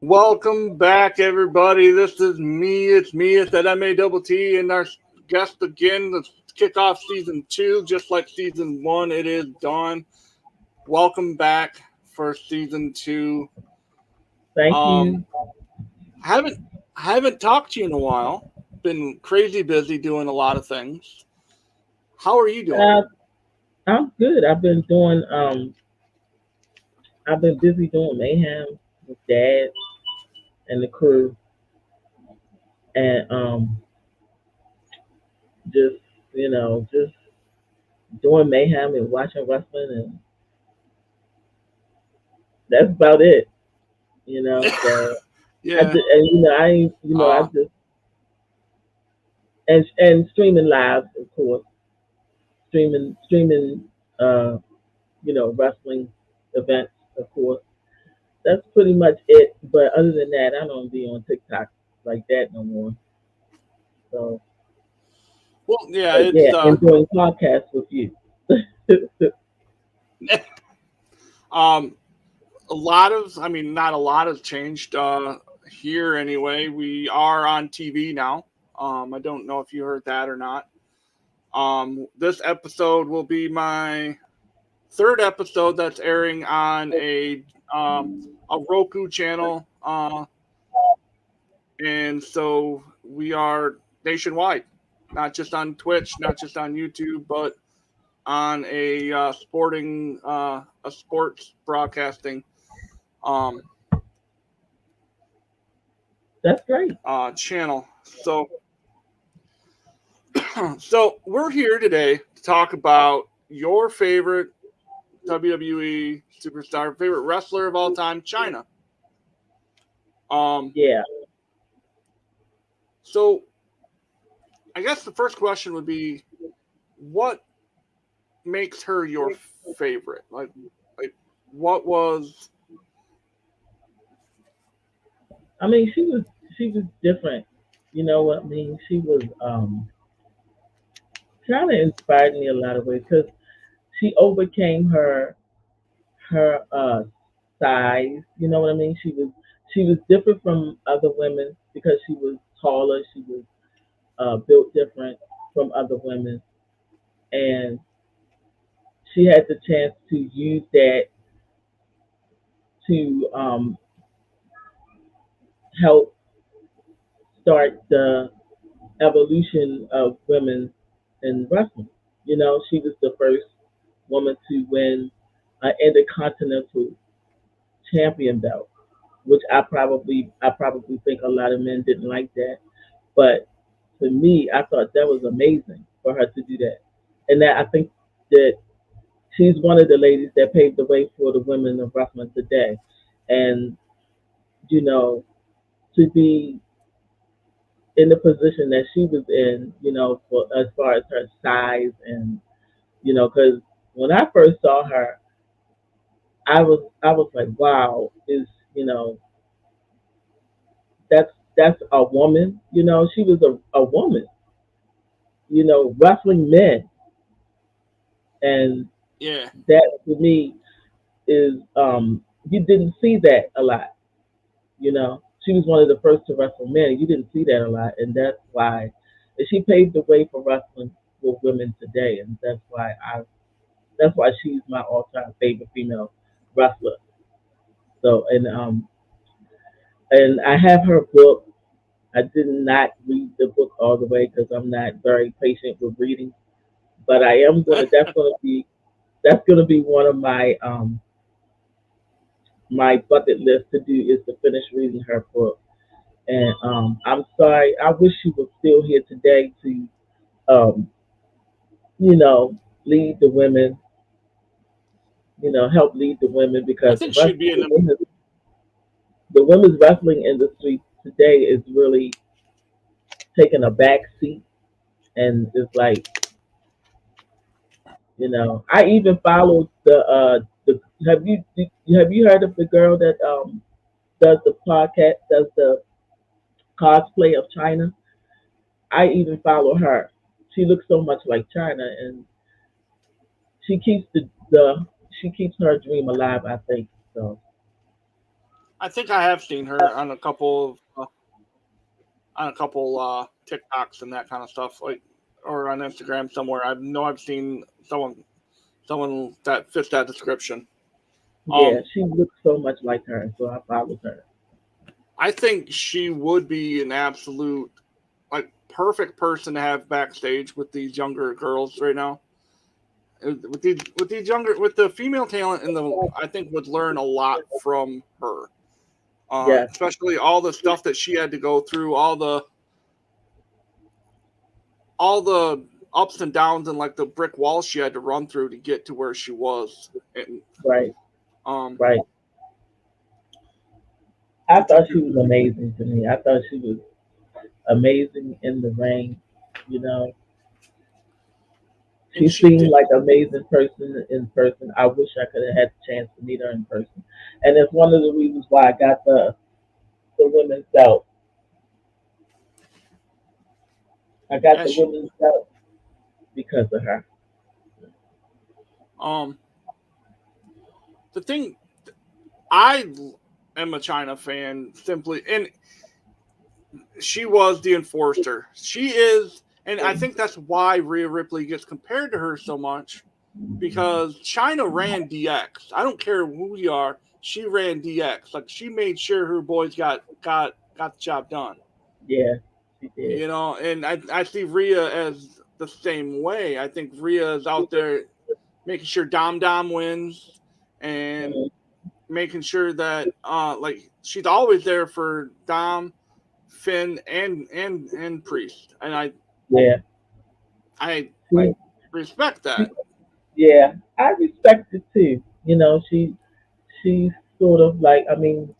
Welcome back, everybody. This is me. It's me. It's that MATT, and our guest again. Let's kick off season two, just like season one. It is Dawn. Welcome back for season two. Thank Um, you. haven't haven't talked to you in a while. Been crazy busy doing a lot of things. How are you doing? Uh, I'm good. I've been busy doing mayhem with Dad and the crew, and just just doing mayhem and watching wrestling, and that's about it. So Yeah. I Uh, just and streaming live, of course, streaming, uh, wrestling events, of course. That's pretty much it. But other than that, I don't be on TikTok like that no more. So, well, yeah. but It's yeah, and doing podcasts with you. um a lot of. I mean, not a lot has changed here anyway. We are on TV now. I don't know if you heard that or not. This episode will be my third episode that's airing on a Roku channel, and so we are nationwide, not just on Twitch, not just on YouTube, but on a sports broadcasting um, That's great. channel. So we're here today to talk about your favorite WWE superstar, favorite wrestler of all time, China. Um, Yeah. so I guess the first question would be, what makes her your favorite? Like what was? I mean, she was different. You know what I mean? She was kind of inspired me a lot of ways because she overcame her size. You know what I mean? She was different from other women because she was taller. She was built different from other women, and she had the chance to use that to help start the evolution of women in wrestling. She was the first woman to win an intercontinental champion belt, which I probably think a lot of men didn't like that, but for me, I thought that was amazing for her to do that, and that I think that she's one of the ladies that paved the way for the women of wrestling today, and you know to be in the position that she was in, for as far as her size and because when I first saw her, I was like, wow, is you know that's a woman. She was a woman. Wrestling men, and Yeah, that to me is you didn't see that a lot. She was one of the first to wrestle men. You didn't see that a lot, and that's why and she paved the way for wrestling for women today, and that's why she's my all-time favorite female wrestler. So and I have her book. I did not read the book all the way because I'm not very patient with reading, but I am gonna. That's gonna be one of my bucket list to do is to finish reading her book. And I'm sorry. I wish she was still here today to um, you know lead the women. Help lead the women I because think she'd be in the. the women's wrestling industry today is really taking a back seat, and it's like I even followed the have you heard of the girl that does the podcast, does the cosplay of China? I even follow her. She looks so much like China, and she keeps the she keeps her dream alive, I think. So I think I have seen her on a couple TikToks and that kind of stuff, like or on Instagram somewhere. I know I've seen someone that fits that description. Yeah, Um, she looks so much like her, so I followed her. I think she would be an absolute like perfect person to have backstage with these younger girls right now. With these younger with the female talent in the I think would learn a lot from her. Yes, Especially all the stuff that she had to go through, all the ups and downs and like the brick walls she had to run through to get to where she was. And right, um, right. I thought she was amazing to me. I thought she was amazing in the ring. You know, and she she seemed did. like an amazing person in person. I wish I could have had the chance to meet her in person. And it's one of the reasons why I got the women's belt. I got Yeah, the she. women's belt because of her. Um, the thing I am a China fan simply, and she was the enforcer. She is, and I think that's why Rhea Ripley gets compared to her so much because China ran DX. I don't care who you are. She ran DX. Like she made sure her boys got the job done. Yeah, she did. You know, and I see Rhea as the same way. I think Rhea is out there making sure Dom Dom wins and Mhm. making sure that like she's always there for Dom, Finn, and Priest, and Yeah. I She, respect she, that. yeah, I respect it too. You know, she's sort of like, I mean,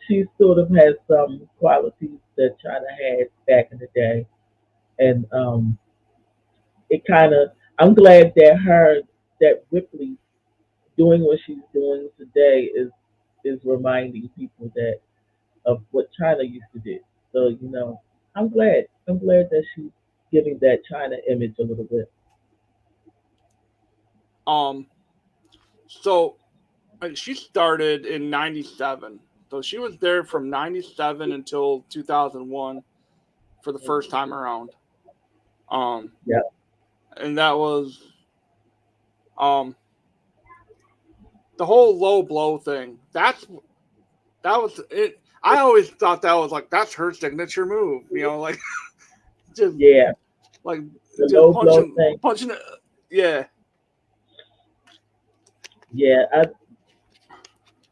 she sort of has some qualities that China had back in the day, and it kind of. I'm glad that Ripley doing what she's doing today is reminding people that of what China used to do. So I'm glad. I'm glad that she's giving that China image a little bit. Um, so like, she started in '97, so she was there from '97 until 2001 for the first time around. Um, Yeah, and that was um the whole low blow thing. That was it. I always thought that was like that's her signature move. You know, like just yeah. like The just low blow thing. punching it. Yeah. Yeah,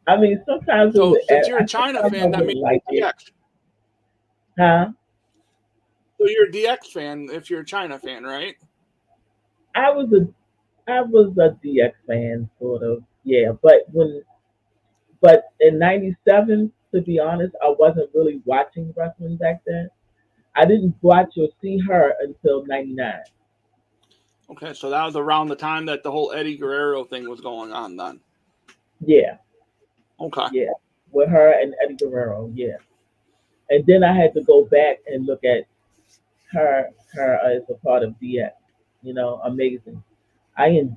I mean sometimes it So would. since you're a China Sometimes I fan, that means wouldn't like it, DX. huh? So you're a DX fan if you're a China fan, right? I was a I was a DX fan, sort of. Yeah, but in '97, to be honest, I wasn't really watching wrestling back then. I didn't watch or see her until '99. Okay, so that was around the time that the whole Eddie Guerrero thing was going on. Then Yeah, okay. yeah, with her and Eddie Guerrero. Yeah, and then I had to go back and look at her as a part of DX. Amazing.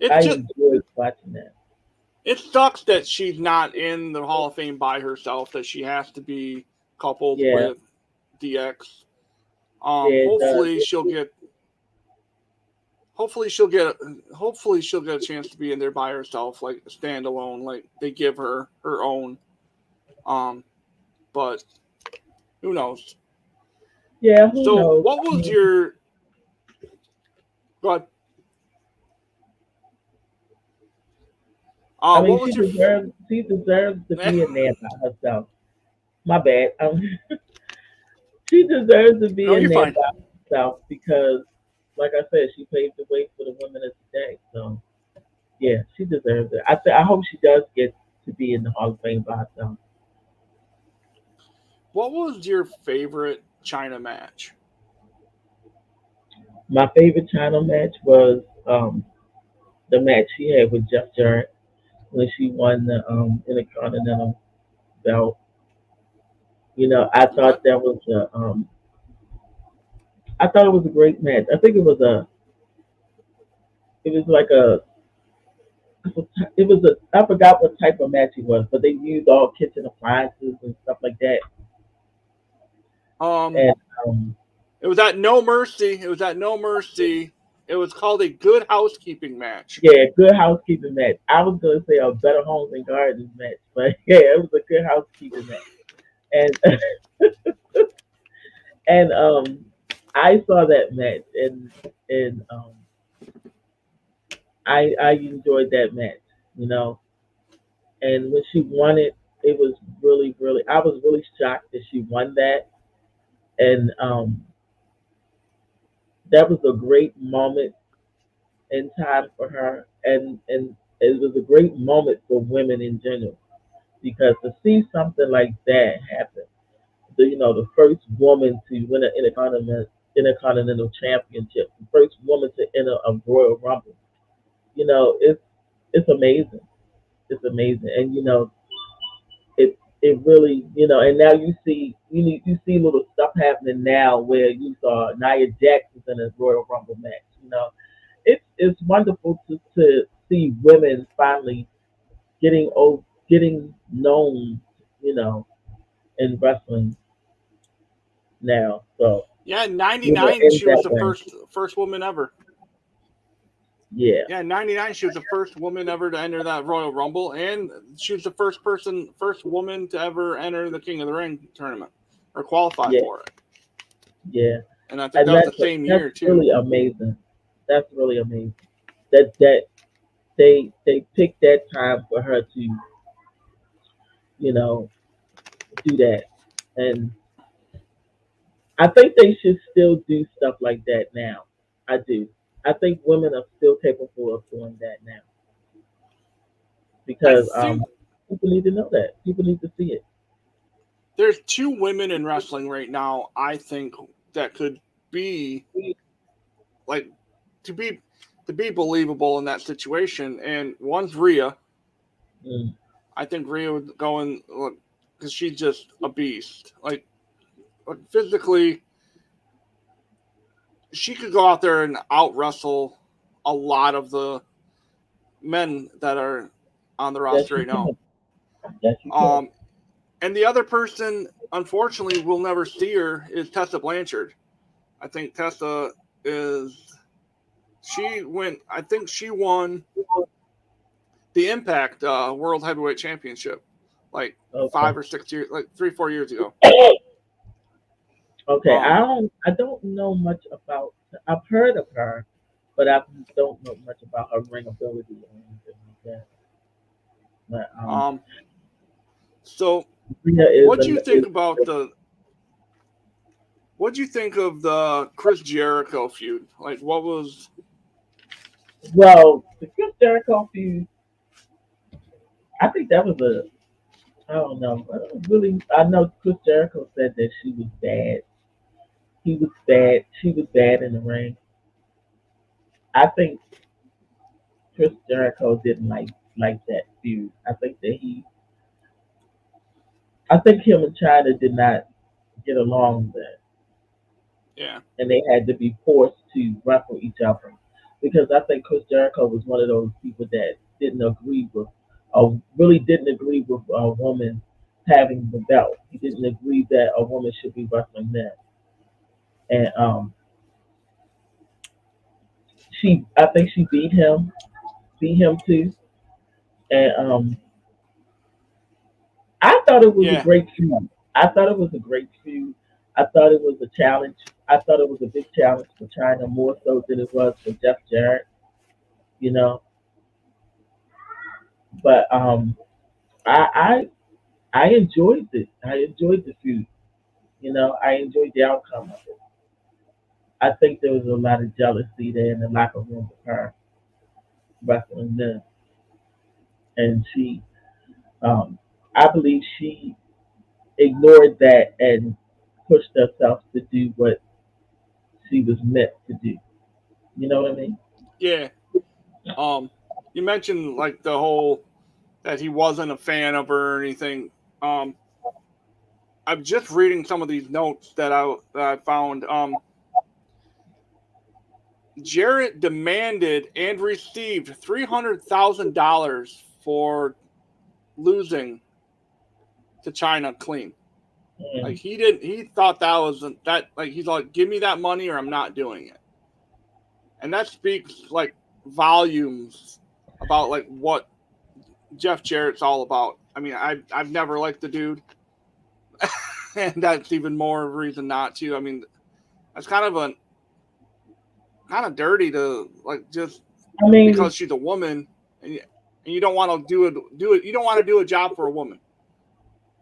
It I just enjoyed watching that. it sucks that she's not in the Hall of Fame by herself. That she has to be coupled Yeah, with DX. yeah, it does. Hopefully she'll get. Hopefully she'll get. Hopefully she'll get a chance to be in there by herself, like standalone. Like they give her her own. Um, but who knows? Yeah, who So knows? what I was mean, your? But I mean, what was your? she deserves to be in there by herself. My bad. She deserves to be No, in you're there fine. by herself because, like I said, she paved the way for the women of today. So yeah, she deserves it. I hope she does get to be in the Hall of Fame by herself. What was your favorite China match? My favorite China match was the match she had with Jeff Jarrett when she won the Intercontinental belt. I Okay. thought that was I thought it was a great match. I think it was like It was a I forgot what type of match it was, but they used all kitchen appliances and stuff like that. Um, And um, it was at No Mercy. It was at No Mercy. It was called a Good Housekeeping match. yeah, good housekeeping match. I was gonna say a better homes and gardens match, but yeah, it was a good housekeeping match. And and I saw that match and I enjoyed that match, you know. And when she won it, it was really I was really shocked that she won that, and that was a great moment in time for her, and it was a great moment for women in general because to see something like that happen, the first woman to win an intercontinental championship, the first woman to enter a Royal Rumble, it's amazing. It's amazing, and it really, and now you see little stuff happening now where you saw Nia Jax in a Royal Rumble match. It's wonderful to see women finally getting known, you know, in wrestling now. So Yeah, in we will '99 end she was that the way. first woman ever. Yeah, Yeah, in '99 she was the first woman ever to enter that Royal Rumble, and she was the first woman to ever enter the King of the Ring tournament or qualify yeah, for it. yeah, And I think and that was the same that's year too. really amazing. That's really amazing. That they picked that time for her to you know do that, and I think they should still do stuff like that now. I do. I think women are still capable of doing that now I because think people need to know that. People need to see it. there's two women in wrestling right now. I think that could be like to be to be believable in that situation, and one's Rhea. Mm, I think Rhea would go in because she's just a beast. Like physically, she could go out there and out wrestle a lot of the men that are on the yes, roster you right now. can. Yes, you can. Um, and the other person, unfortunately, we'll never see her is Tessa Blanchard. I think Tessa is she went. I think she won the Impact World Heavyweight Championship like Okay. 5 or 6 years, like 3 4 years ago. Okay. Um, I don't know much about. I've heard of her, but I don't know much about her ring ability or anything like that. But um. So, Rhea what do you think about the? What do you think of the Chris Jericho feud? Like, what was? well, the Chris Jericho feud. I think that was a. I don't know. I don't really. I know Chris Jericho said that she was bad. He was bad. She was bad in the ring. I think Chris Jericho didn't like that feud. I think him and China did not get along there, Yeah, and they had to be forced to wrestle each other because I think Chris Jericho was one of those people that didn't agree with, or really didn't agree with a woman having the belt. He didn't agree that a woman should be wrestling there, and I think she beat him too, and I thought it was a yeah, great feud. I thought it was a great feud. I thought it was a challenge. I thought it was a big challenge for China more so than it was for Jeff Jarrett, you know. But I I enjoyed it. I enjoyed the feud. I enjoyed the outcome of it. I think there was a lot of jealousy there in the locker room with her wrestling them, and um, I believe she ignored that and pushed herself to do what she was meant to do. You know what I mean? yeah. Um, you mentioned like the whole that he wasn't a fan of her or anything. Um, I'm just reading some of these notes that I found. Jarrett demanded and received $300,000 for losing to China clean. Like Mm. he didn't. He thought that was that. Like he's like, give me that money or I'm not doing it. And that speaks like volumes about like what Jeff Jarrett's all about. I mean, I've never liked the dude, and that's even more reason not to. I mean, that's kind of dirty to like just I mean, because she's a woman and you don't want to do it. You don't want to do a job for a woman.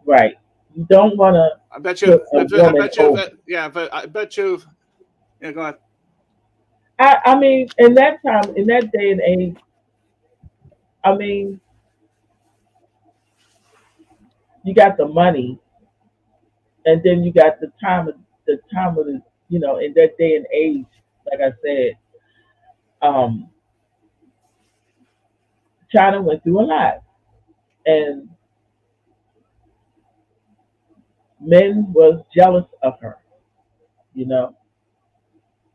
right. You don't want to I bet you. put a I woman bet you. over. Yeah. I bet you. Yeah. Go ahead. I mean, in that time, in that day and age, I mean, you got the money, and then you got the time of the, in that day and age. Like I said, um, China went through a lot, and men was jealous of her. You know,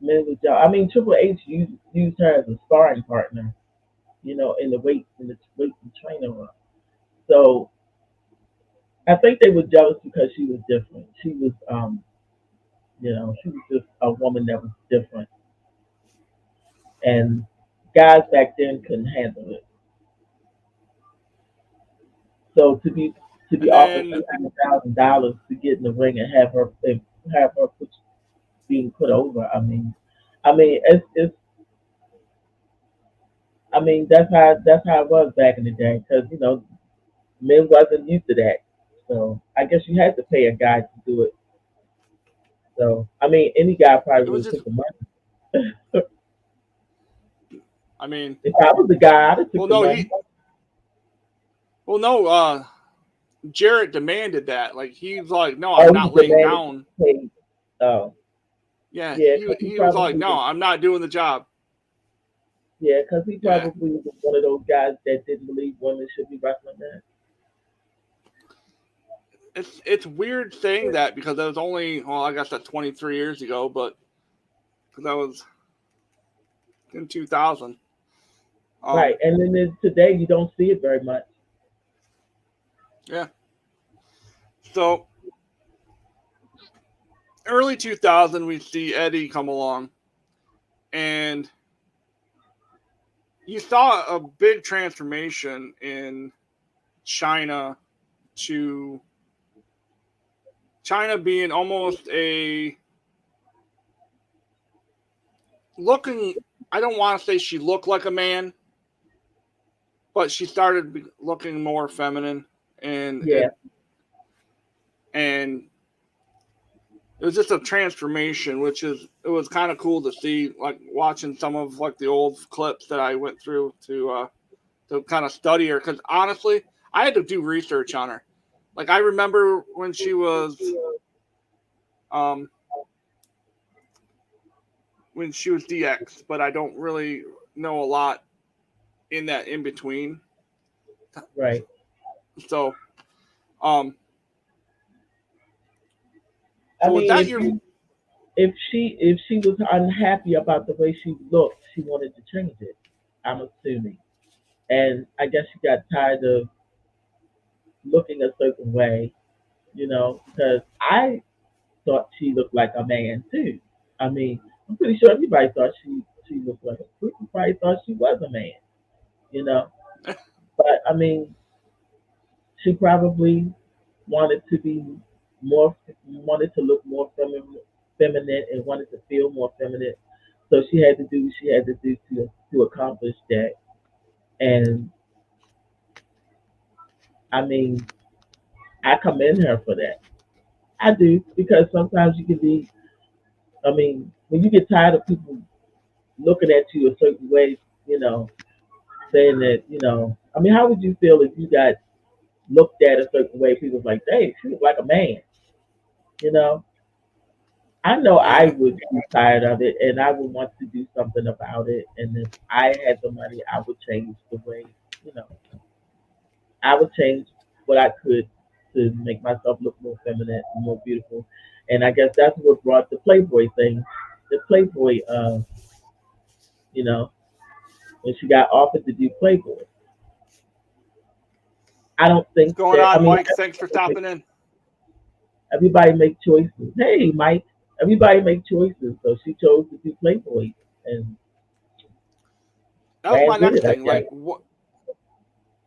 men was jealous. I mean, Triple H used her as a sparring partner. In the weight and training room. So I think they were jealous because she was different. She was just a woman that was different, and guys back then couldn't handle it. So to be And offered then $300,000 to get in the ring and have her being put over. It's that's how it was back in the day because men wasn't used to that. So I guess you had to pay a guy to do it. So any guy it probably would was have just. took the money. I mean, If I was the guy, I'd have well, took the no, money. he. Well, no. Jarrett demanded that. Like he's like, no, I'm Oh, he not laying demanded to down. be paid. Oh, Yeah. yeah, He because he he was like, probably no, was. I'm not doing the job. Yeah, because he Yeah. probably was one of those guys that didn't believe women should be wrestling men. It's weird saying that because that was only well, I guess that's 23 years ago, but because that was in 2000. Right, Um. and then today you don't see it very much. Yeah. So early 2000, we see Eddie come along, and you saw a big transformation in China to China being almost a looking. I don't want to say she looked like a man, but she started looking more feminine, and Yeah, and it was just a transformation, which is it was kind of cool to see, like watching some of like the old clips that I went through to kind of study her. Because honestly, I had to do research on her. Like I remember um, when she was DX, but I don't really know a lot in that in between. right. So, um, I so was mean, that if your? you if she was unhappy about the way she looked, she wanted to change it. I'm assuming, and I guess she got tired of looking a certain way, because I thought she looked like a man too. I mean, I'm pretty sure everybody thought she looked like a people probably thought she was a man, you know. But she probably wanted to be wanted to look more feminine, and wanted to feel more feminine. So she had to do what she had to do to accomplish that. And I mean, I commend her for that. I do because sometimes you can be. When you get tired of people looking at you a certain way, saying that, how would you feel if you got looked at a certain way? People's like, "Hey, she look like a man," you know. I know I Yeah, would be tired of it, and I would want to do something about it. And if I had the money, I would change the way, you know, I would change what I could to make myself look more feminine and more beautiful. And I guess that's what brought the Playboy thing, the Playboy You know, when she got offered to do Playboy, I don't What's think going that. I on, mean, Mike? Thanks for stopping in. everybody make choices. Hey, Mike, everybody make choices. So she chose to do Playboy and That was ran my with next it, I thing. guess. Like, what?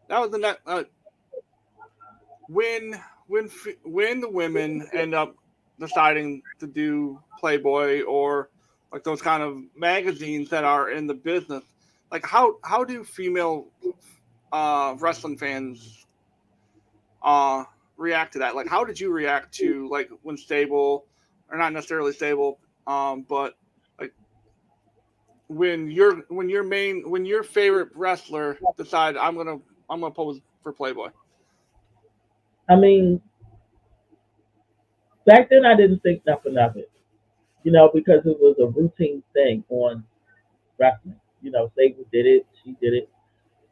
That was the next. When when the women end up deciding to do Playboy or like those kind of magazines that are in the business, like how do female wrestling fans uh react to that? Like, how did you react to like when Stable, or not necessarily Stable, but like when your favorite wrestler decide I'm gonna pose for Playboy? I mean, back then I didn't think nothing of it, because it was a routine thing on wrestling. Sable did it, she did it.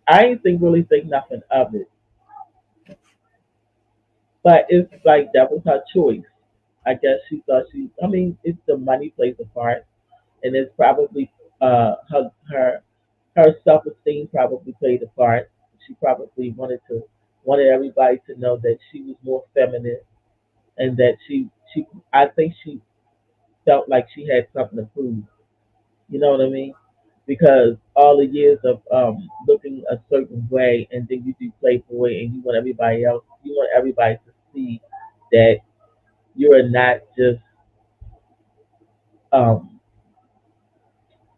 I didn't really think nothing of it, but it's like that was her choice. I guess she thought she. I mean, it's the money plays a part, and it's probably her self esteem probably played a part. She probably wanted everybody to know that she was more feminine and that she I think she felt like she had something to prove. You know what I mean? Because all the years of looking a certain way, and then you do Playboy, and you want everybody to see that you are not just. Um,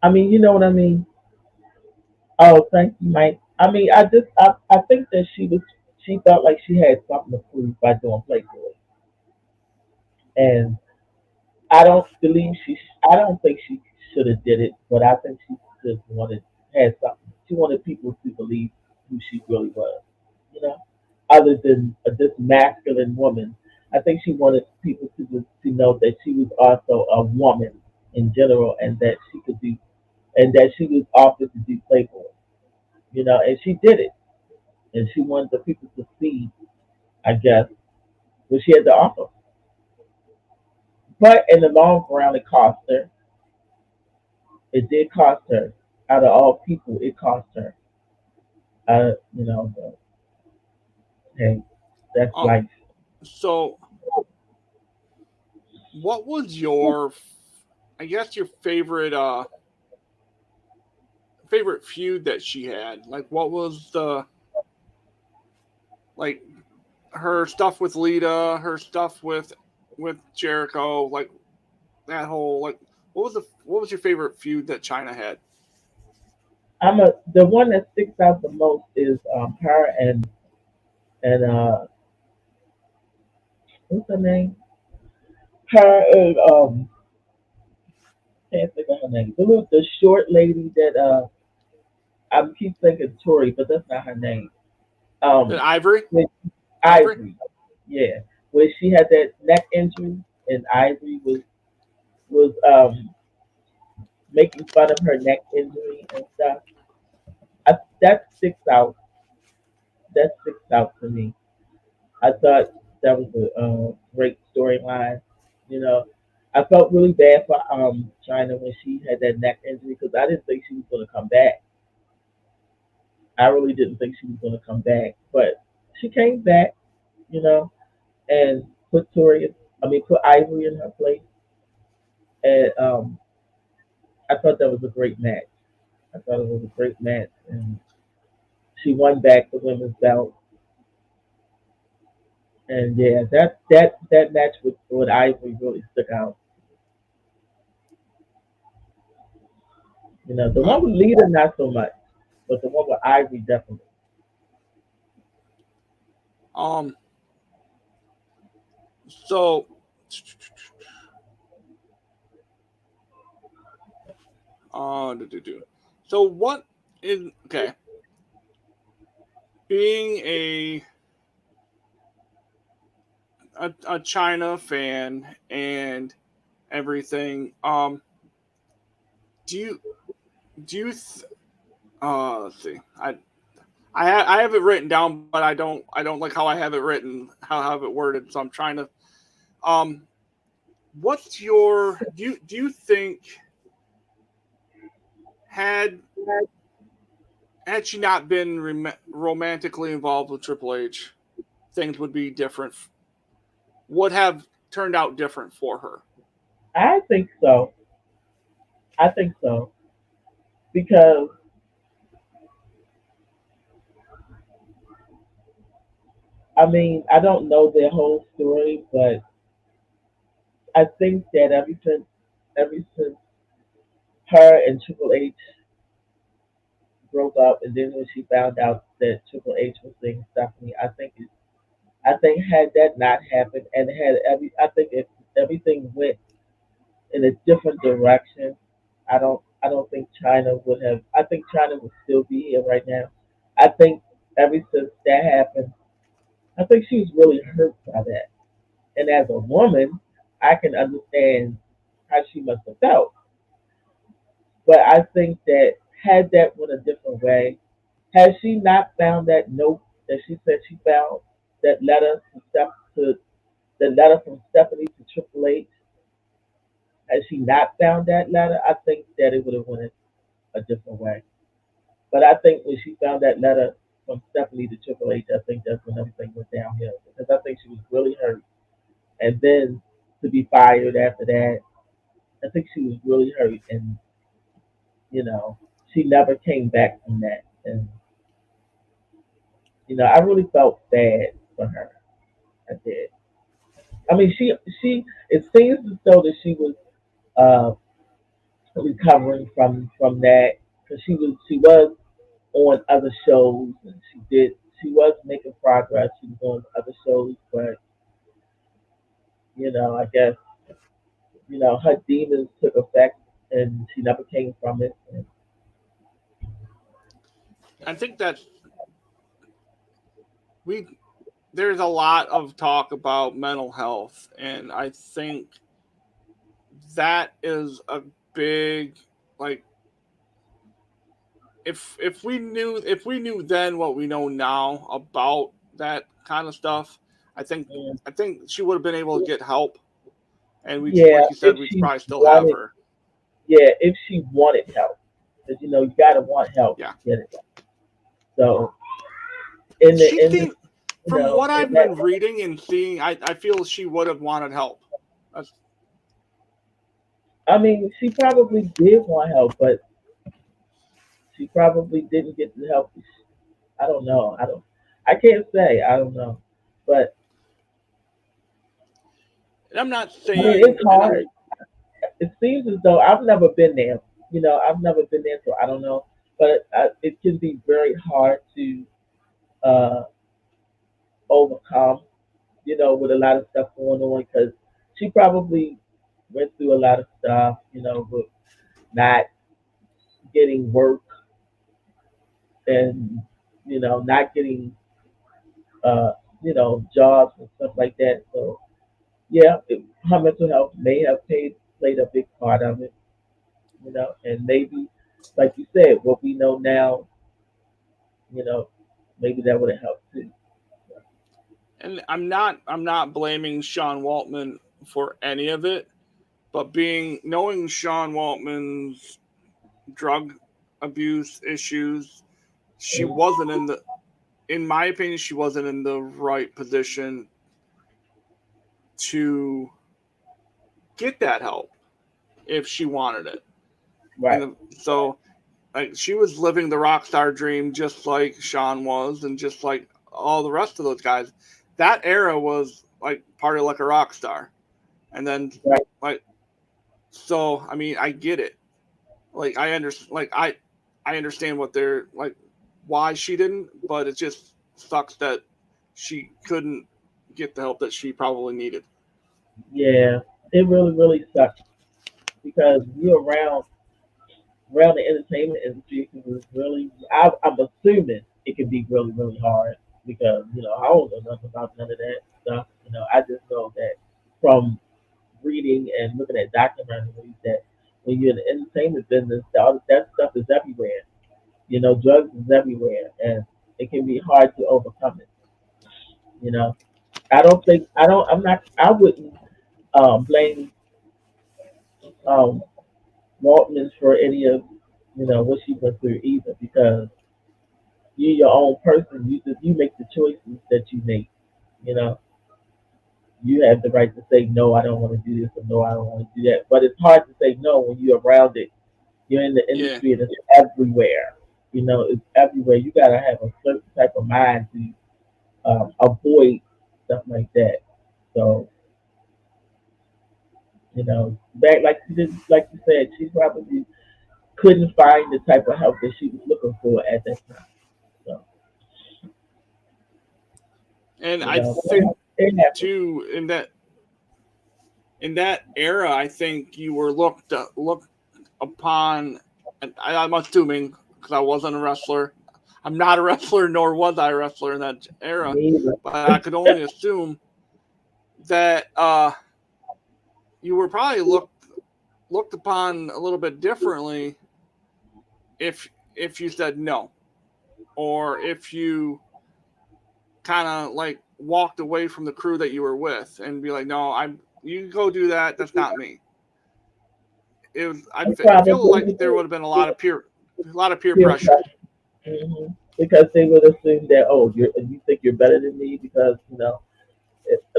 I mean, you know what I mean? Oh, thank you, Mike. I mean, I think that she felt like she had something to prove by doing Playboy, and I don't think she should have did it, but I think she just had something. She wanted people to believe who she really was, you know, other than this masculine woman. I think she wanted people to know that she was also a woman in general, and that she could do, and that she was offered to do Playboy, and she did it, and she wanted the people to see, I guess, what she had to offer. But in the long run, it cost her. It did cost her. Out of all people, it cost her. But hey, that's Um, life. so what was your, I guess your favorite feud that she had? Like, what was the, like, her stuff with Lita, her stuff with Jericho, like that whole, like, what was your favorite feud that China had? The one that sticks out the most is her and what's her name? Her and can't think of her name. The short lady that I keep thinking Tori, but that's not her name. The Um, Ivory, with Ivory. Ivory, yeah, where she had that neck injury, and Ivory was making fun of her neck injury and stuff. That sticks out. That sticks out to me. I thought that was a great storyline. You know, I felt really bad for China when she had that neck injury because I didn't think she was going to come back. I really didn't think she was going to come back, but she came back. You know, and put Ivory in her place, and I thought that was a great match. I thought it was a great match, and she won back the women's belt. And yeah, that match with Ivory really stuck out. The Uh, one with Lita not so much, but the one with Ivory definitely. um. So, do, do, do. So what is okay? Being a China fan and everything. Do you do you th- let's see. I have it written down, but I don't like how I have it written, how I have it worded. So I'm trying to. Um, what's your do you think had had she not been romantically involved with Triple H, things would be different. Would have turned out different for her. I think so. I think so because I mean I don't know their whole story, but I think that ever since her and Triple H broke up, and then when she found out that Triple H was seeing Stephanie, I think had that not happened, and I think if everything went in a different direction, I don't think China would have. I think China would still be here right now. I think ever since that happened, I think she was really hurt by that. And as a woman, I can understand how she must have felt. But I think that had that went a different way, had she not found that note that she said she found, that letter to step to the letter from Stephanie to Triple H, had she not found that letter, I think that it would have went a different way. But I think when she found that letter from Stephanie to Triple H, I think that's when everything went downhill because I think she was really hurt. And then to be fired after that, I think she was really hurt, and you know, she never came back from that. And I really felt bad for her. I did. I mean, she. It seems as though that she was uh, recovering from that because she was on other shows and she was making progress. She was on other shows, but I guess her demons took effect and she never came from it. And, I think that we there's a lot of talk about mental health, and I think that is a big, like, if we knew then what we know now about that kind of stuff, I think and I think she would have been able to get help, and we, yeah, like you if said, we'd she probably still have wanted, her. yeah, if she wanted help, because you gotta want help Yeah, to get it. So in the she in this, seemed, from what in I've that, been reading and seeing, I feel she would have wanted help. That's, I mean, she probably did want help, but she probably didn't get the help. I don't know. I can't say. I don't know. But and I'm not I mean, saying, it's hard. It seems as though I've never been there. I've never been there, so I don't know. But it can be very hard to uh, overcome. With a lot of stuff going on, because she probably went through a lot of stuff. With not getting work and not getting uh, jobs and stuff like that. So yeah, her mental health may have played a big part of it. And maybe, like you said, what we know now, you know, maybe that would have helped too. and I'm not blaming Sean Waltman for any of it, but knowing Sean Waltman's drug abuse issues, she wasn't in my opinion, she wasn't in the right position to get that help if she wanted it. Right, So, like, she was living the rock star dream just like Sean was, and just like all the rest of those guys. That era was like party like a rock star, and then, right. like, so I mean, I get it. Like, I understand what they're like, why she didn't, but it just sucks that she couldn't get the help that she probably needed. Yeah, it really, really sucks because you're around the entertainment industry. It was really, I'm assuming it can be really, really hard because I don't know nothing about none of that stuff. I just know that from reading and looking at documentaries that when you're in the entertainment business, all that stuff is everywhere. Drugs is everywhere, and it can be hard to overcome it. You know, I don't think I don't. I'm not. I wouldn't blame um, Waltman for any of what she went through either, because you're your own person. You make the choices that you make. You know, you have the right to say no, I don't want to do this, or no, I don't want to do that. But it's hard to say no when you're around it. You're in the Yeah. industry and it's everywhere. It's everywhere. You gotta have a certain type of mind to avoid stuff like that. So, back like you said, she probably couldn't find the type of help that she was looking for at that time. So, And you I know, think it happens. too in that era, I think you were looked upon. And I'm assuming because I wasn't a wrestler. I'm not a wrestler, nor was I a wrestler in that era. Me either. But I could only assume that you were probably looked upon a little bit differently if you said no, or if you kind of like walked away from the crew that you were with and be like, no, I'm you go do that. That's not me. It was. I feel like Probably there would have been a lot of peer peer pressure. pressure. Because they would assume that, oh, you think you're better than me because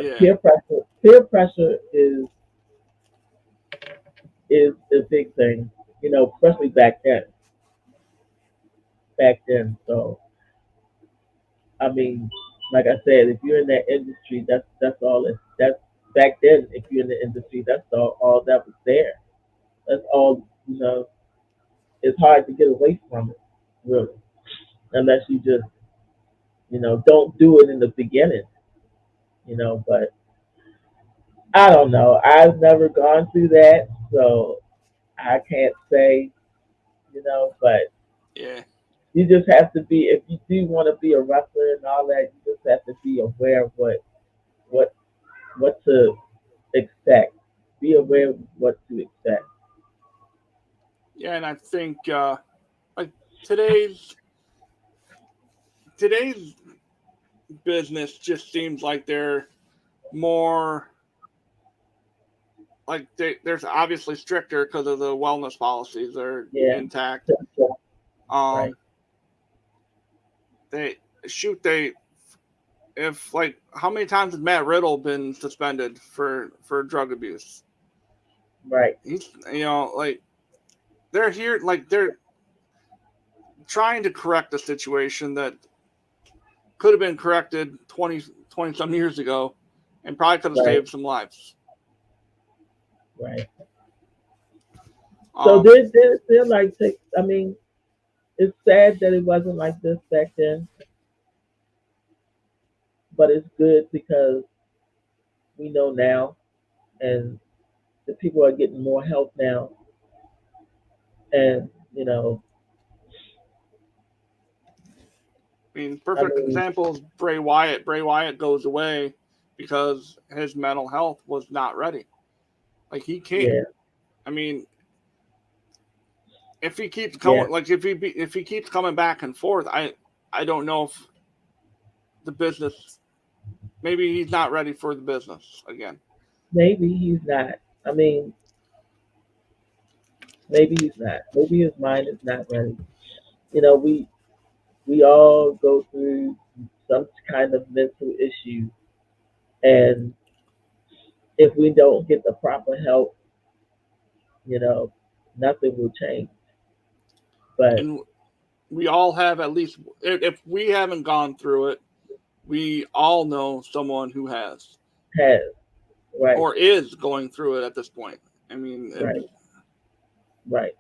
Yeah, peer pressure is a big thing, especially back then. So I mean, like I said, if you're in that industry, that's all. That's back then. If you're in the industry, that's all that was there. That's all. It's hard to get away from it, really, unless you just don't do it in the beginning. But I don't know. I've never gone through that, so I can't say. But yeah, you just have to be. If you do want to be a wrestler and all that, you just have to be aware of what what to expect. Be aware of what to expect. yeah. And I think like today's today's business just seems like they're more like there's obviously stricter because of the wellness policies are Yeah, intact. that's right. Right. Um, they they if like how many times has Matt Riddle been suspended for drug abuse? Right. He's like they're here like they're trying to correct a situation that could have been corrected 20 some years ago and probably could have Right. saved some lives. Right. So Um, they're like take. I mean, it's sad that it wasn't like this back then, but it's good because we know now, and the people are getting more help now, and I mean, I perfect mean, example is Bray Wyatt. Bray Wyatt goes away because his mental health was not ready. Like he can't. yeah, I mean, if he keeps yeah, going, like if he keeps coming back and forth, I don't know if the business. Maybe he's not ready for the business again. maybe he's not. I mean, maybe he's not. Maybe his mind is not ready. We all go through some kind of mental issue, and if we don't get the proper help, you know, nothing will change. But And we all have at least if we haven't gone through it, we all know someone who has has right, or is going through it at this point. I mean, right, right.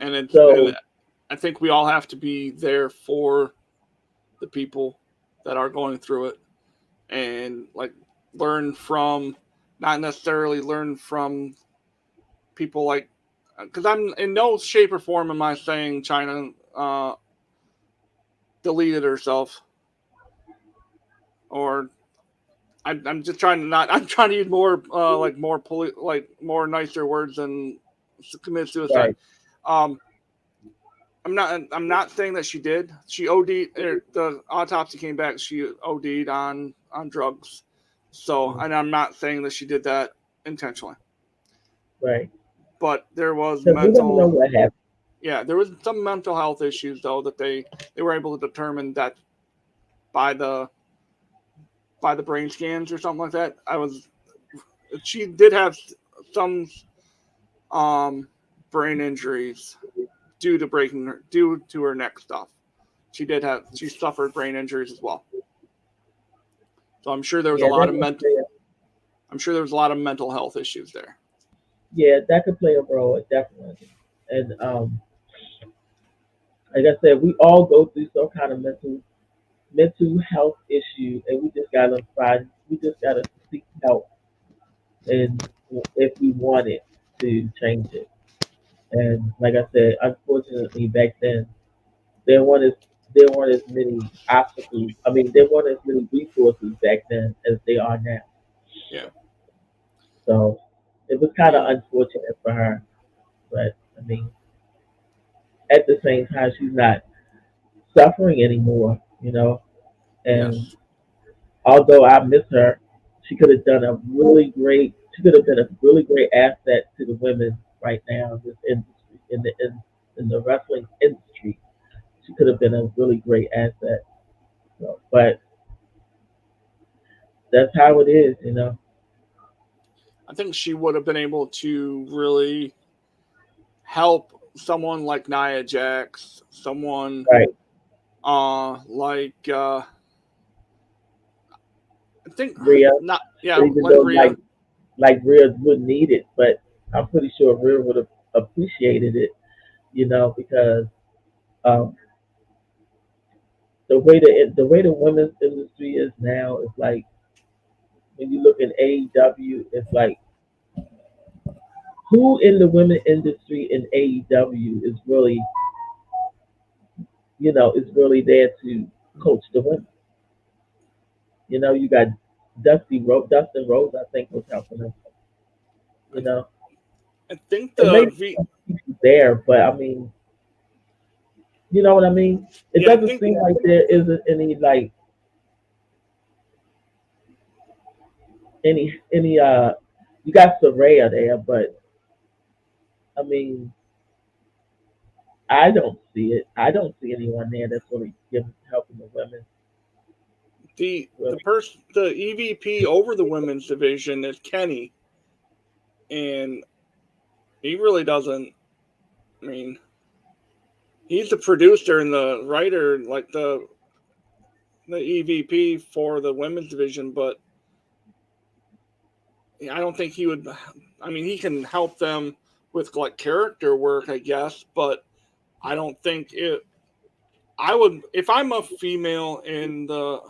and So I think we all have to be there for the people that are going through it and like learn from not necessarily learn from people like because I'm in no shape or form am I saying China deleted herself or I'm just trying to not I'm trying to use more like more like more nicer words than commit suicide. right, Um, I'm not saying that she did. She OD'd. The autopsy came back. She OD'd on drugs. So, mm, and I'm not saying that she did that intentionally, right. but there was Because we don't know mental. what happened. yeah, there was some mental health issues though that they were able to determine that by the brain scans or something like that. I was She did have some um brain injuries due to her neck stuff. She suffered brain injuries as well. So Yeah, that could play I'm sure there was a lot of mental health issues there. yeah, that could play a role definitely. And like I said, we all go through some kind of mental health issue, and we just gotta seek help, and if we wanted to change it. And like I said, unfortunately, back then there weren't as there weren't as many obstacles. I mean, there weren't as many resources back then as they are now. Yeah. So it was I kind of mean, unfortunate for her, but I mean, at the same time, she's not suffering anymore, you know. And yes. although I miss her, she could have done a really great. She could have been a really great asset to the women right now in this industry, in the wrestling industry. She could have been a really great asset. So, but that's how it is, you know. I think she would have been able to really help someone like Nia Jax, someone Right. like I think Rhea, not yeah, even like though Rhea. like Rhea wouldn't need it, but I'm pretty sure Rhea would have appreciated it, you know, because um, the way the women's industry is now is like when you look at AEW, it's like who in the women industry in AEW is really, is really there to coach the women. You know, you got Dustin Rose, I think was helping them. You I, know, I think and the maybe V some people there, but I mean, you know what I mean? It yeah, I doesn't think seem like there isn't any like any you got Soraya there, but I mean I don't see it. I don't see anyone there that's really helping the women. Really. the EVP over the women's division is Kenny, and he really doesn't. I mean, he's the producer and the writer, like the EVP for the women's division, but I don't think he would. I mean, he can help them with like character work, I guess, but I don't think it. I would if I'm a female in the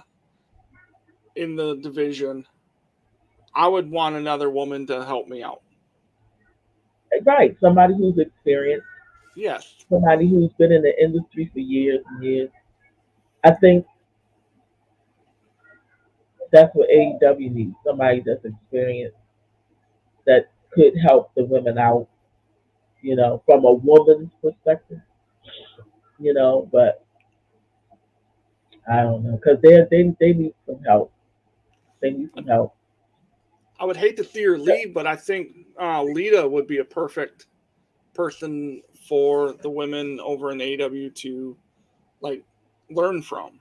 division, I would want another woman to help me out. Right, somebody who's experienced, Yes, somebody who's been in the industry for years and years. I think that's what AEW needs. Somebody that's experienced that could help the women out, from a woman's perspective, but I don't know because they need some help. They need some help. I would hate to see her leave, but I think Lita would be a perfect person for the women over in AEW to like learn from.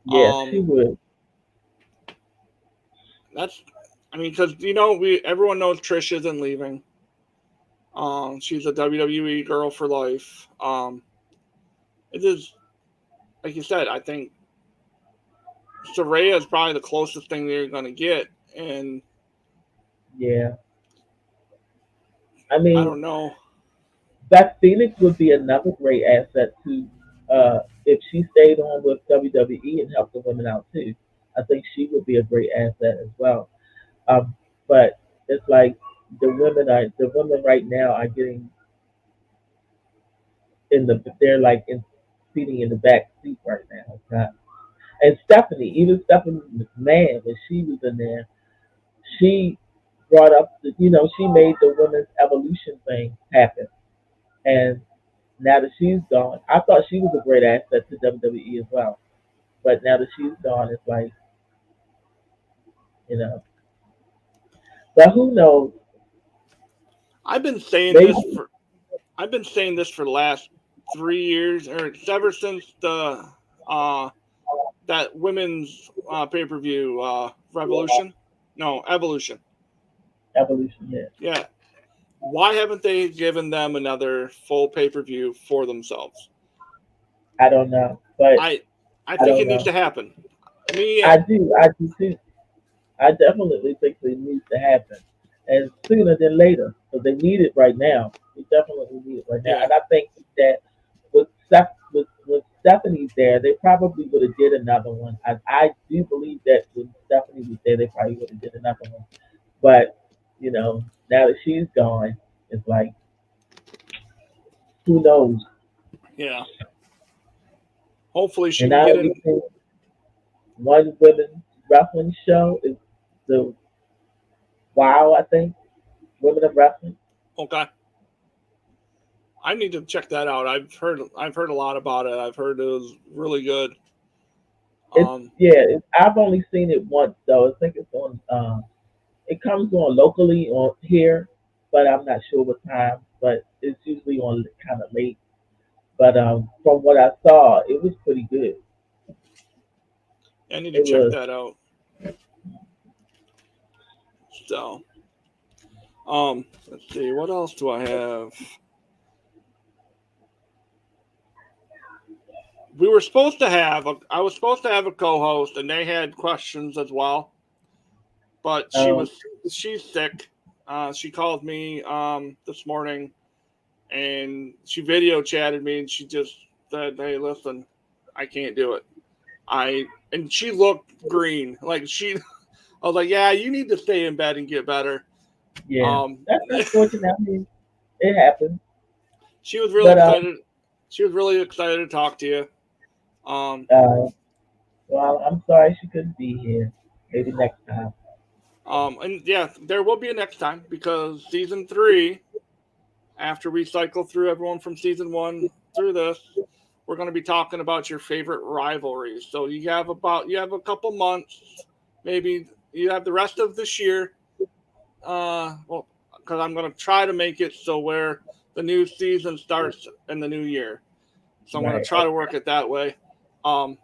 Yes, she Um, would. that's I mean, because we everyone knows Trish isn't leaving. She's a WWE girl for life. It is like you said. I think Saraya is probably the closest thing they're going to get, and Yeah. I I mean, don't know. Beth Phoenix would be another great asset to if she stayed on with WWE and helped the women out too. I think she would be a great asset as well. Um, but it's like the women right now are getting they're like seating in the back seat right now. It's not, and even Stephanie McMahon, when she was in there, she brought up she made the women's evolution thing happen. And now that she's gone, I thought she was a great asset to WWE as well. But now that she's gone, it's like, you know. But who knows? I've been saying Maybe this for I've been saying this for the last 3 years, or it's ever since the uh, that women's pay per view Revolution, no Evolution. Evolution, yeah. Yeah, why haven't they given them another full pay per view for themselves? I don't know, but I I I think don't it needs know. to happen. Me, I do too. I definitely think it needs to happen, and sooner than later, because they need it right now. They definitely need it right now, yeah, and I think that with Stephanie's there, they probably would have did another one. I do believe that when Stephanie was there, they probably would have did another one. But now that she's gone, it's like who knows? yeah. Hopefully she And can I get only in. think one women's wrestling show is the Wow. I think Women of Wrestling. Okay, I need to check that out. I've heard a lot about it. I've heard it was really good. It's Um, yeah. I've only seen it once though. I think it's on. It comes on locally on here, but I'm not sure what time. But it's usually on kind of late. But from what I saw, it was pretty good. I need to It check was. that out. So, let's see, what else do I have? We were supposed to have. I was supposed to have a co-host, and they had questions as well. But Um, she's sick. She called me this morning, and she video chatted me, and she just said, "Hey, listen, I can't do it." And she looked green, like she. I was like, "Yeah, you need to stay in bed and get better." yeah, Um, that's unfortunate. I mean, it happens. she was really But excited. She was really excited to talk to you. Um, uh, well, I'm sorry she couldn't be here. Maybe next time. and yeah, there will be a next time because season three, after we cycle through everyone from season one through this, we're going to be talking about your favorite rivalries. So you have a couple months, maybe you have the rest of this year. Well, because I'm going to try to make it so where the new season starts in the new year. So I'm going to Right. try to work it that way. Um,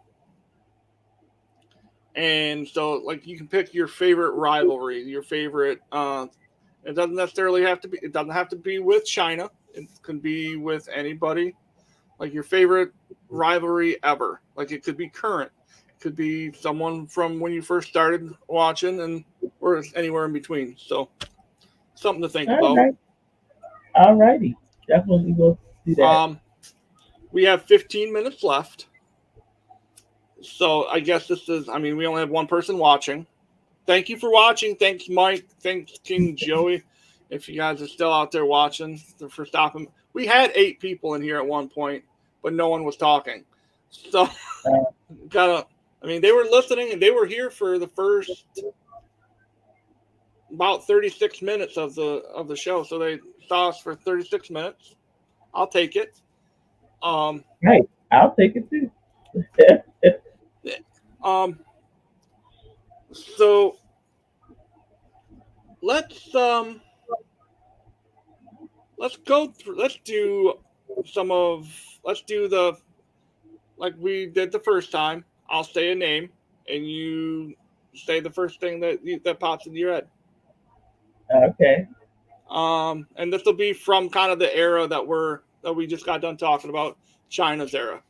and so like you can pick your favorite rivalry, your favorite. It doesn't necessarily have to be. It doesn't have to be with China. It can be with anybody. Like your favorite rivalry ever. Like it could be current. It could be someone from when you first started watching, and or anywhere in between. So something to think All about. right. All righty. Definitely will do that. Um, we have 15 minutes left. So I guess this is. I mean, we only have one person watching. Thank you for watching. Thanks, Mike. Thanks, King Joey. If you guys are still out there watching, for stopping. We had 8 people in here at one point, but no one was talking. So, Uh, gotta. I mean, they were listening and they were here for the first about 36 minutes of the show. So they saw us for 36 minutes. I'll take it. Um, right. I'll take it too. um. So let's let's go through. Let's do some of. Let's do the like we did the first time. I'll say a name, and you say the first thing that pops into your head. Okay. And this will be from kind of the era that we just got done talking about, China's era.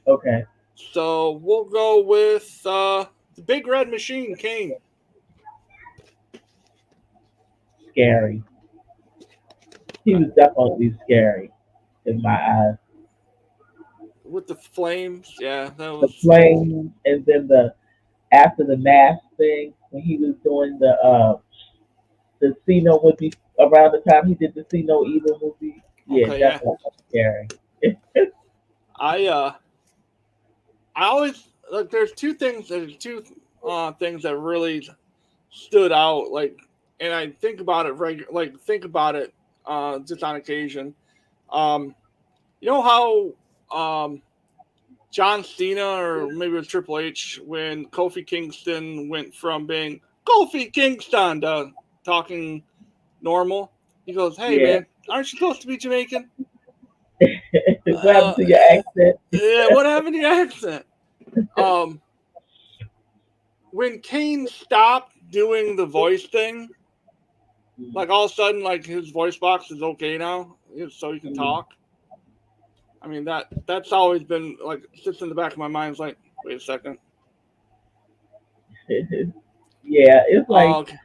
Okay. So we'll go with the Big Red Machine King Scary. He was definitely scary in my eyes. with the flames. Yeah, that The was plane, and then the after the mask thing when he was doing the See No would be around the time he did the See No Evil movie. Yeah, okay. Yeah, definitely scary. I uh I always like. There's two things. There's two things that really stood out. Like, and I think about it like think about it just on occasion. Um, you know how John Cena or maybe it was Triple H when Kofi Kingston went from being Kofi Kingston to talking normal. He goes, "Hey Yeah. man." Aren't you supposed to be Jamaican? What happened to your accent? Yeah, what happened to your accent? Um, when Kane stopped doing the voice thing, Mm, like all of a sudden, like his voice box is okay now, so he can mm. talk. I mean that's always been like sits in the back of my mind. It's like, wait a second. Yeah, it's like Okay.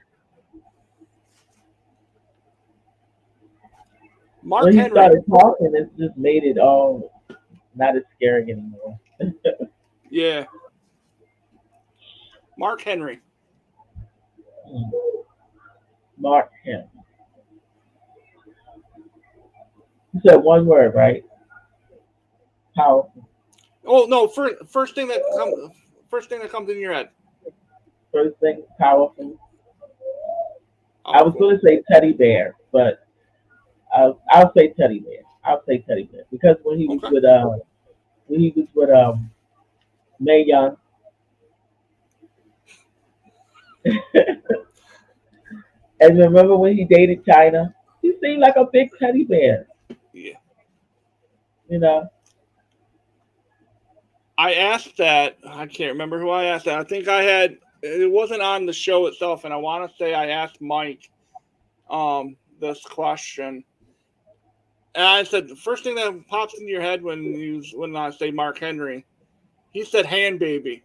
Mark when he Henry. started talking, it's just made it all not as scary anymore. Yeah, Mark Henry. Mm. Mark him. You said one word, right? Powerful. Oh no, first thing that comes in your head. First thing, powerful. I was Powerful. going to say teddy bear, but I'll say teddy bear. I'll say teddy bear because Okay. when he was with May Young, and remember when he dated China, he seemed like a big teddy bear. Yeah. You know, I asked that. I can't remember who I asked that. I think I had. It wasn't on the show itself, and I want to say I asked Mike this question, and I said the first thing that pops into your head when I say Mark Henry, he said hand baby.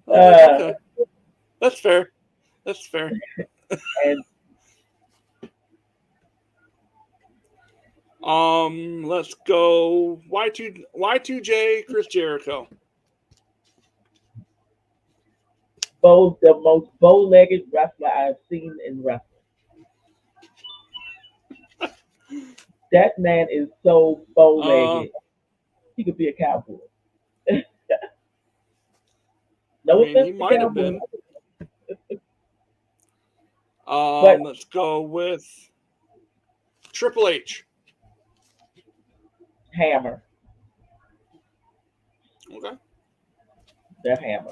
I was like, uh, okay, that's fair. That's fair. and Let's go Y2J Chris Jericho. the most bow-legged wrestler I've seen in wrestling. That man is so Uh, bow-legged. He could be a cowboy. I No mean offense he to might have cowboys, been. but Let's go with Triple H. hammer, Okay. the hammer.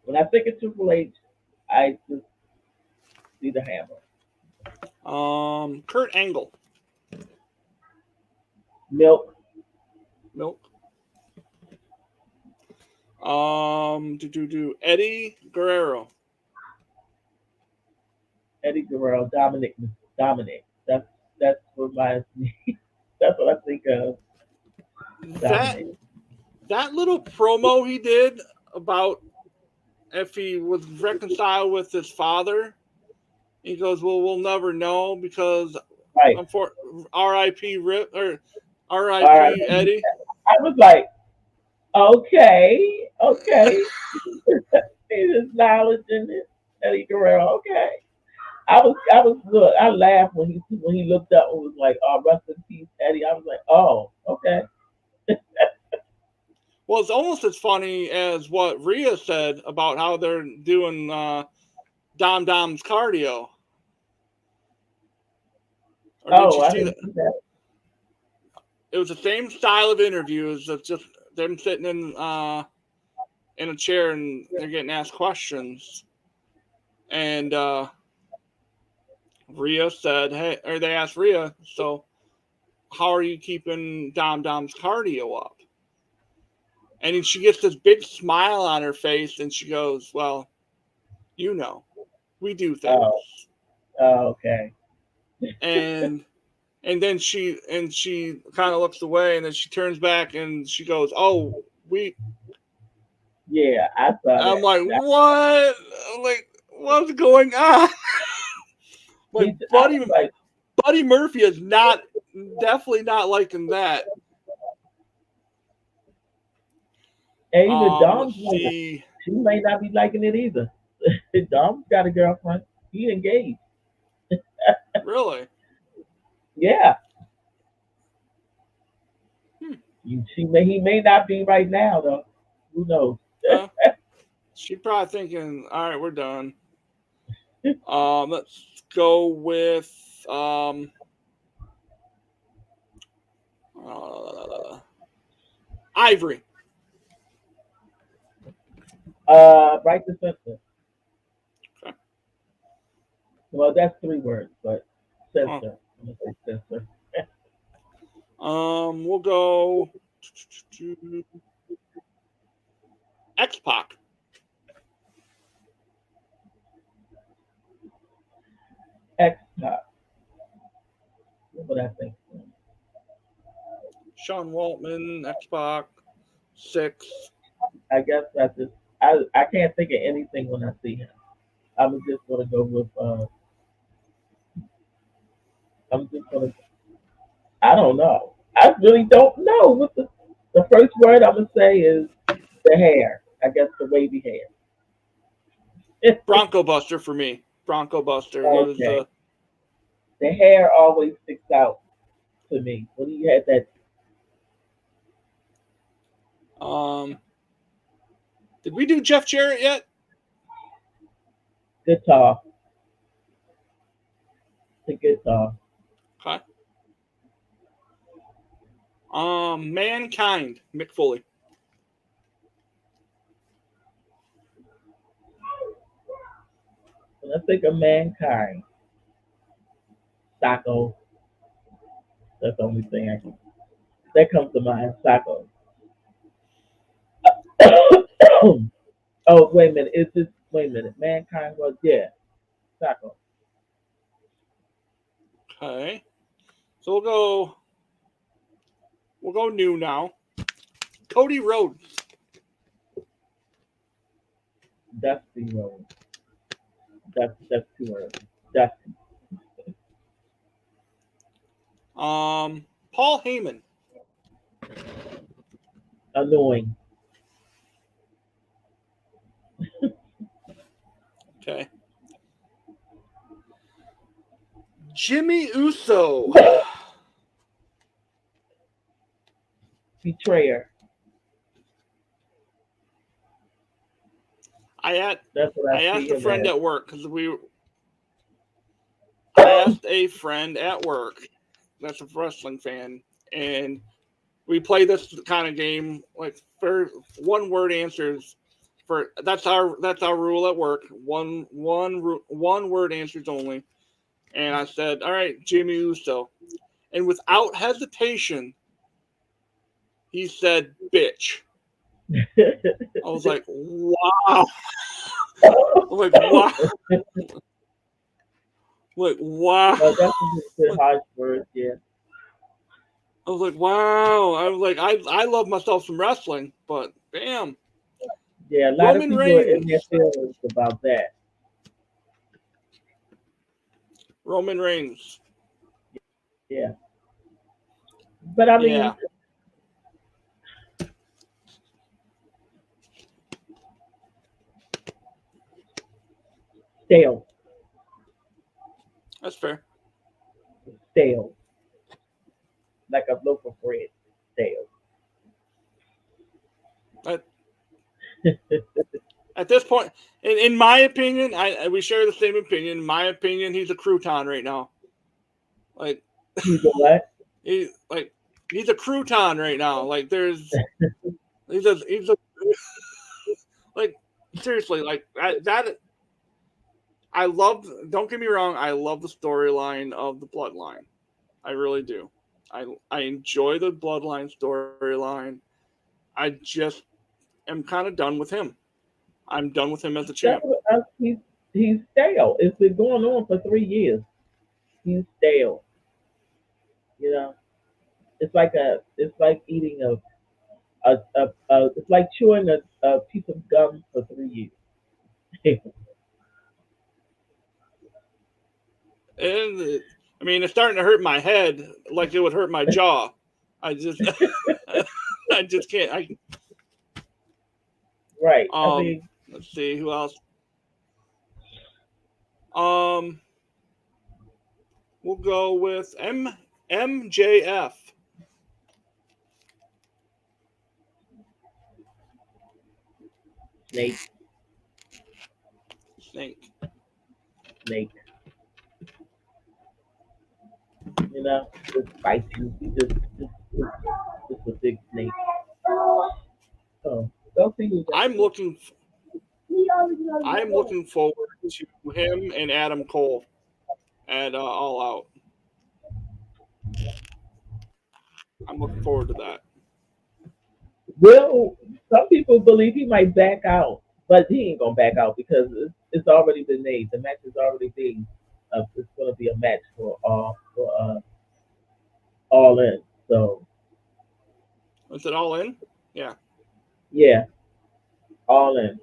When I think of Triple H, I just see the hammer. Kurt Angle. Milk, Milk. Eddie Guerrero. Eddie Guerrero, Dominic. That's what reminds me. That's what I think of. That Dominic. that little promo he did about if he was reconciled with his father, he goes, "Well, we'll never know because Right. for R.I.P. Rip or All right. R.I.P. Eddie." I was like, okay, okay. He's acknowledging it. Eddie Guerrero, okay. Look, I laughed when he looked up and was like, "Oh, rest in peace, Eddie." I was like, "Oh, okay." Well, it's almost as funny as what Rhea said about how they're doing Dom's cardio. Or did Oh, you I see didn't that? see that. It was the same style of interviews of just them sitting in a chair and they're getting asked questions. And Rhea said, "Hey," or they asked Rhea, "So how are you keeping Dom's cardio up?" And then she gets this big smile on her face, and she goes, "Well, you know, we do Oh, things." okay. And then she kind of looks away, and then she turns back and she goes, "Oh, we." Yeah, I saw I'm that. like, "What? I'm like, what's going on?" My I was like, Buddy Murphy is not definitely not liking that. and even Let's see. She may not be liking it either. Dom's got a girlfriend. He engaged. Really? Yeah, Hmm. he may not be right now though. Who knows? Uh, she's probably thinking, "All right, we're done." Let's go with Ivory. Right to center. Okay. Well, that's three words, but Oh, censor. I'm gonna say censor. we'll go X-Pac, X Top. What would I think? Sean Waltman, X-Pac, Six. I guess I just I can't think of anything when I see him. I'm just gonna go with I'm just gonna I don't know. I really don't know. What the first word I'm gonna say is the hair. I guess the wavy hair. Bronco Buster for me. Bronco Buster. He was Okay. The hair always sticks out to me. When he had that um. Did we do Jeff Jarrett yet? guitar, the guitar. Okay. Mankind, Mick Foley. When I think of mankind, Sacco. That's the only thing I can that comes to mind. Sacco. Oh, wait a minute. Is this wait a minute? Mankind was Sacco. Okay. So we'll go new now. Cody Rhodes. Dusty Road. That's two words. Dusty. Paul Heyman. Annoying. Okay. Jimmy Uso. Betrayer. I had That's what I I see asked a him friend as. at work because I asked a friend at work that's a wrestling fan, and we play this kind of game like for one word answers. For that's our rule at work. One word answers only. And I said, "All right, Jimmy Uso," and without hesitation, he said, "Bitch." I was like, "Wow!" I'm like, "Wow!" Like, "Wow!" Well, that's a good Like, harsh word, yeah. I was like, "Wow!" I was like, "I love myself some wrestling, but damn." Yeah, a lot of Roman people are in their Reigns. feelings about that. Roman Reigns. Yeah. But I Yeah, mean, stale, that's fair. stale, like a loaf of bread, stale. At, at this point, in my opinion, we share the same opinion. In my opinion, he's a crouton right now. Like He's a what? like he's a crouton right now. Like he's a like seriously like that. I love. Don't get me wrong. I love the storyline of the Bloodline. I really do. I enjoy the Bloodline storyline. I just am kind of done with him. I'm done with him as a That's champ. what, he's stale. It's been going on for 3 years. He's stale. You know, it's like eating it's like chewing a piece of gum for 3 years. And I mean, it's starting to hurt my head like it would hurt my jaw. I just, I just can't. Right. I mean, Let's see who else. Um, we'll go with MJF. snake, Snake. snake. You know, just bites you. He just a big snake. So go see who's I'm actually. looking. I'm looking forward to him and Adam Cole. at All Out. I'm looking forward to that. Will some people believe he might back out, but he ain't gonna back out because it's already been made. The match is already being. It's gonna be a match for all in. So Is it All In? Yeah. yeah, all in.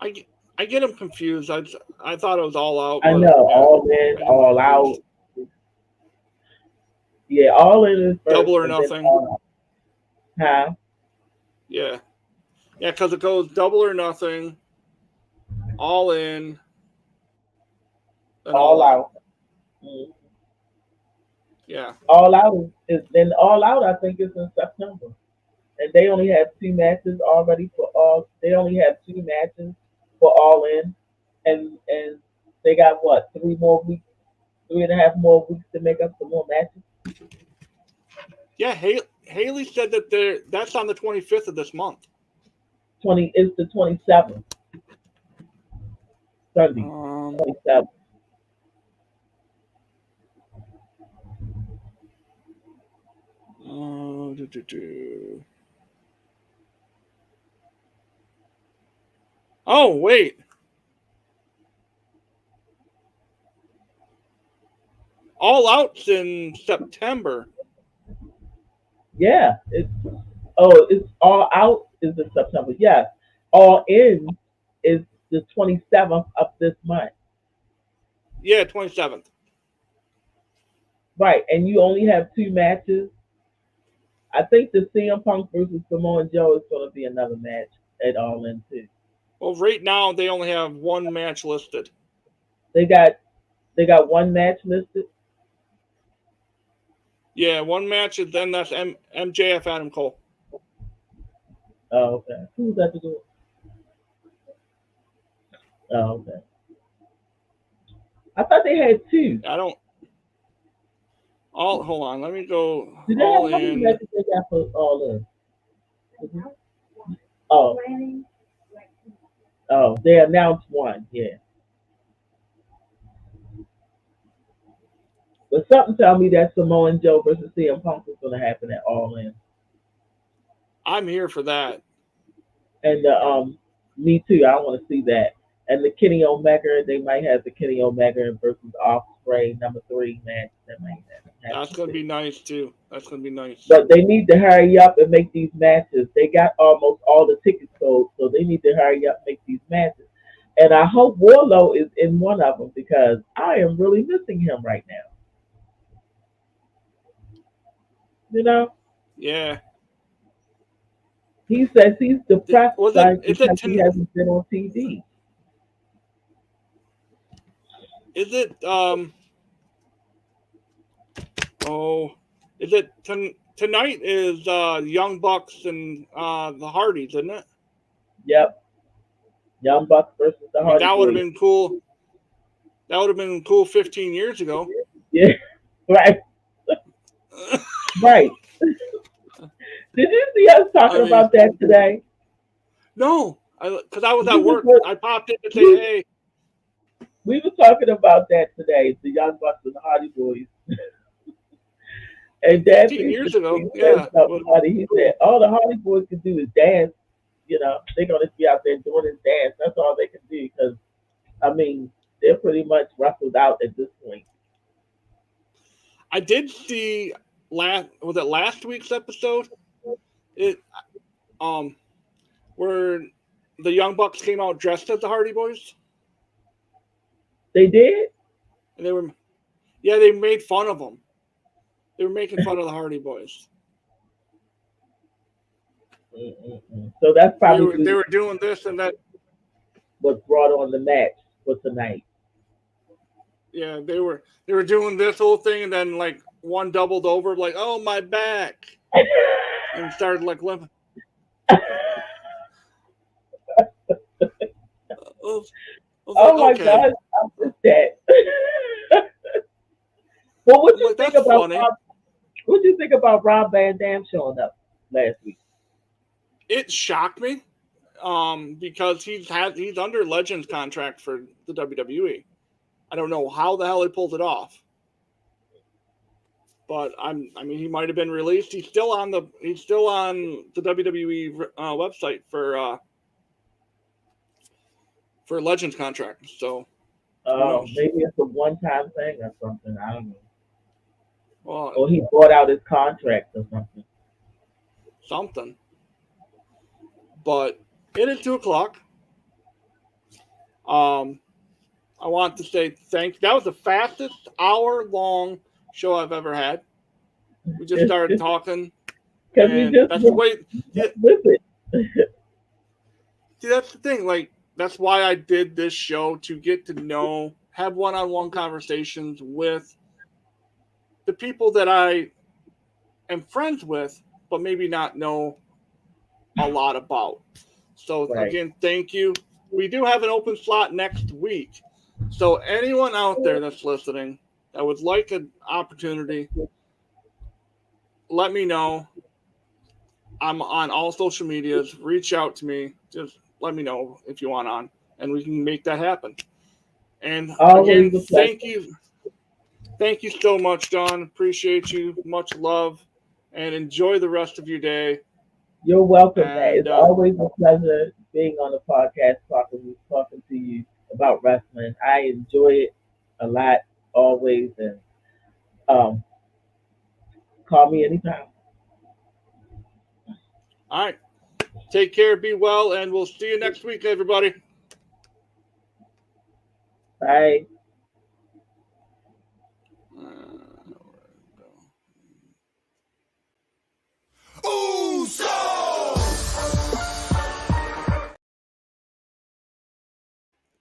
I, I get them confused. I thought it was All Out, I but know yeah, all in, I get them all out. confused. Yeah, all in is first, Double or and then Nothing. all out. Huh? Yeah. Yeah, because it goes Double or Nothing, All In, then All All Out. out. Mm. Yeah. All out is then all out. I think is in September, and they only have two matches already for all. They only have two matches for all in, and they got what 3 more weeks, 3.5 more weeks to make up some more matches. Yeah, Haley said that that's on the 25th of this month. 20 is the 27th Sunday, Um, 27th. do, do, do. Oh, wait. All Out's in September. Yeah, it's all out is in September. Yes, all in is the 27th of this month. Yeah, 27th. Right, and you only have two matches. I think the CM Punk versus Samoa Joe is going to be another match at All In too. Well, right now they only have one match listed. They got they got one match listed. Yeah, one match, and then that's MJF Adam Cole. Oh, okay. Who's that to do? Oh, okay. I thought they had two. I don't. All hold on. Let me go. Did they All have how many In. matches they got for All In? Oh, oh, they announced one. Yeah, but something tell me that Samoa Joe versus CM Punk is going to happen at All In. I'm here for that. And me too. I want to see that. And the Kenny Omega, they might have the Kenny Omega versus Osprey #3 match. That might That's happen gonna too. be nice too. That's gonna be nice. But they need to hurry up and make these matches. They got almost all the tickets sold, so they need to hurry up and make these matches. And I hope Warlow is in one of them because I am really missing him right now. You know, Yeah. he says he's depressed Was it? like Is it? because he hasn't been on TV. Is it? Oh, is it tonight? Is Young Bucks and the Hardys, isn't it? Yep, Young Bucks versus the I mean, Hardy that would have Boys. been cool. That would have been cool 15 years ago. Yeah, right, right. Did you see us talking I mean, about that today? no, because I was We at was work. I popped in to say, we, hey, we were talking about that today. The Young Bucks and the Hardy Boys. And like Dad 15 years ago. basically said Yeah. something funny. He said, all the Hardy Boys can do is dance. You know, they're going to be out there doing this dance. That's all they can do because, I mean, they're pretty much wrestled out at this point. I did see last week's episode? It um where the Young Bucks came out dressed as the Hardy Boys, They did? and they made fun of them. They were making fun of the Hardy Boys. Mm-mm-mm. So that's They probably were they were doing this and that. what brought on the match for tonight. Yeah, they were doing this whole thing, and then like one doubled over, like, oh, my back, and started like limping. I was like, Oh my okay. gosh, I missed that. Well, I'm like, that's funny. What you think about Rob Van Dam showing up last week? It shocked me, because he's under Legends contract for the WWE. I don't know how the hell he pulled it off. But I mean, he might have been released. He's still on the WWE website for Legends contract. So who knows? Maybe it's a one-time thing or something. I don't know. Well, Or he bought out his contract or something. Something. But it is 2:00. I want to say thank you. That was the fastest hour-long show I've ever had. We just started talking. And that's the way. With it. See, that's the thing. Like, that's why I did this show, to get to know, have one-on-one conversations with the people that I am friends with, but maybe not know a lot about. So Again, thank you. We do have an open slot next week. So anyone out there that's listening that would like an opportunity, let me know. I'm on all social medias. Reach out to me. Just let me know if you want on, and we can make that happen. And again, thank you. Thank you so much, Dawn. Appreciate you. Much love. And enjoy the rest of your day. You're welcome, man. It's always a pleasure being on the podcast, talking to you about wrestling. I enjoy it a lot, always, and call me anytime. All right. Take care, be well, and we'll see you next week, everybody. Bye.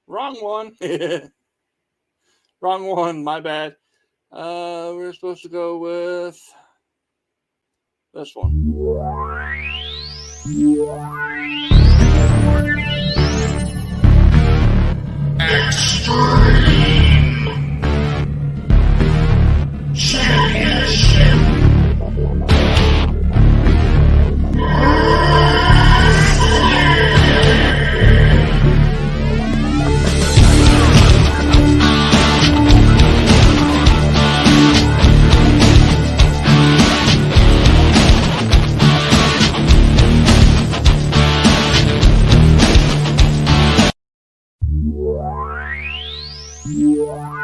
Wrong one. Wrong one. My bad. We're supposed to go with this one. Extreme Championship. Yeah.